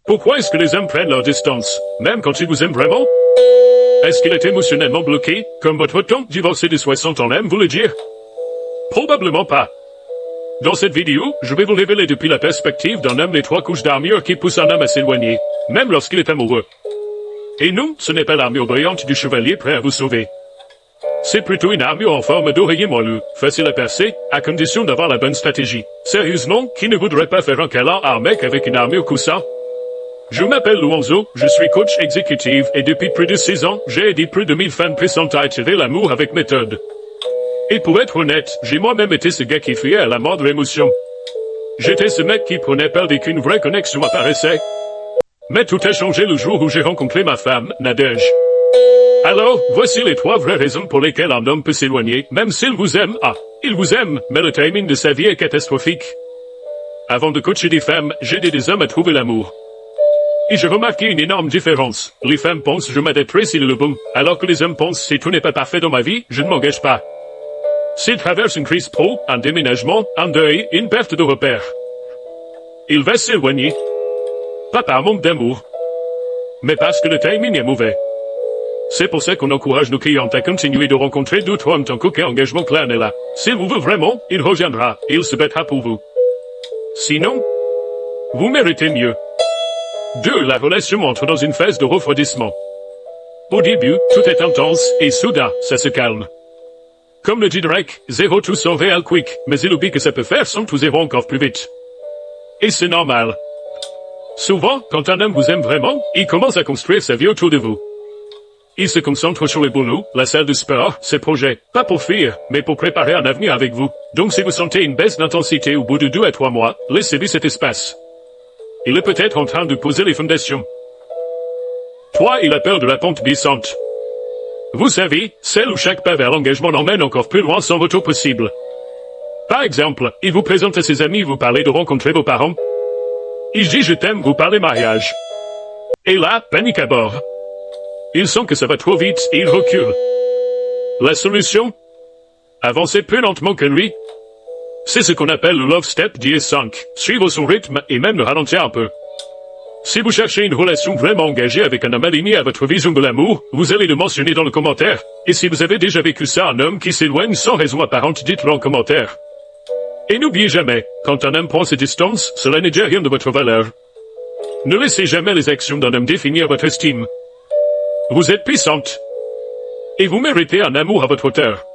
Pourquoi est-ce que les hommes prennent leur distance, même quand ils vous aiment vraiment? Est-ce qu'il est émotionnellement bloqué, comme votre tante divorcée de 60 ans aime vous le dire? Probablement pas. Dans cette vidéo, je vais vous révéler depuis la perspective d'un homme les 3 couches d'armure qui poussent un homme à s'éloigner, même lorsqu'il est amoureux. Et non, ce n'est pas l'armure brillante du chevalier prêt à vous sauver. C'est plutôt une armure en forme d'oreiller moelleux, facile à percer, à condition d'avoir la bonne stratégie. Sérieusement, qui ne voudrait pas faire un câlin à un mec avec une armure coussin? Je m'appelle Luanzo, je suis coach exécutif et depuis plus de 6 ans, j'ai aidé plus de 1000 femmes pressantes à attirer l'amour avec méthode. Et pour être honnête, j'ai moi-même été ce gars qui fuyait à la moindre émotion. J'étais ce mec qui prenait peur dès qu'une vraie connexion apparaissait. Mais tout a changé le jour où j'ai rencontré ma femme, Nadège. Alors, voici les 3 vraies raisons pour lesquelles un homme peut s'éloigner, même s'il vous aime. Ah, il vous aime, mais le timing de sa vie est catastrophique. Avant de coacher des femmes, j'ai aidé des hommes à trouver l'amour. Et j'ai remarqué une énorme différence. Les femmes pensent je m'adapterai s'il est le bon, alors que les hommes pensent si tout n'est pas parfait dans ma vie, je ne m'engage pas. S'il traverse une crise pro, un déménagement, un deuil, une perte de repère, il va s'éloigner. Pas par manque d'amour, mais parce que le timing est mauvais. C'est pour ça qu'on encourage nos clientes à continuer de rencontrer d'autres hommes tant qu'aucun engagement clair n'est là. S'il vous veut vraiment, il reviendra, et il se battra pour vous. Sinon, vous méritez mieux. 2. La relation entre dans une phase de refroidissement. Au début, tout est intense, et soudain, ça se calme. Comme le dit Drake, 0 tout sans real quick, mais il oublie que ça peut faire 100 tout 0 encore plus vite. Et c'est normal. Souvent, quand un homme vous aime vraiment, il commence à construire sa vie autour de vous. Il se concentre sur les boulots, la salle de sport, ses projets, pas pour fuir, mais pour préparer un avenir avec vous. Donc si vous sentez une baisse d'intensité au bout de 2 à 3 mois, laissez-lui cet espace. Il est peut-être en train de poser les fondations. 3. Il a peur de la pente glissante. Vous savez, celle où chaque pas vers l'engagement l'emmène encore plus loin sans retour possible. Par exemple, il vous présente à ses amis, vous parlez de rencontrer vos parents. Il dit je t'aime, vous parlez mariage. Et là, panique à bord. Il sent que ça va trop vite et il recule. La solution? Avancez plus lentement que lui. C'est ce qu'on appelle le love step d'IS5. Suivre son rythme et même le ralentir un peu. Si vous cherchez une relation vraiment engagée avec un homme aligné à votre vision de l'amour, vous allez le mentionner dans le commentaire. Et si vous avez déjà vécu ça, un homme qui s'éloigne sans raison apparente, dites-le en commentaire. Et n'oubliez jamais, quand un homme prend ses distances, cela n'est déjà rien de votre valeur. Ne laissez jamais les actions d'un homme définir votre estime. Vous êtes puissante. Et vous méritez un amour à votre hauteur.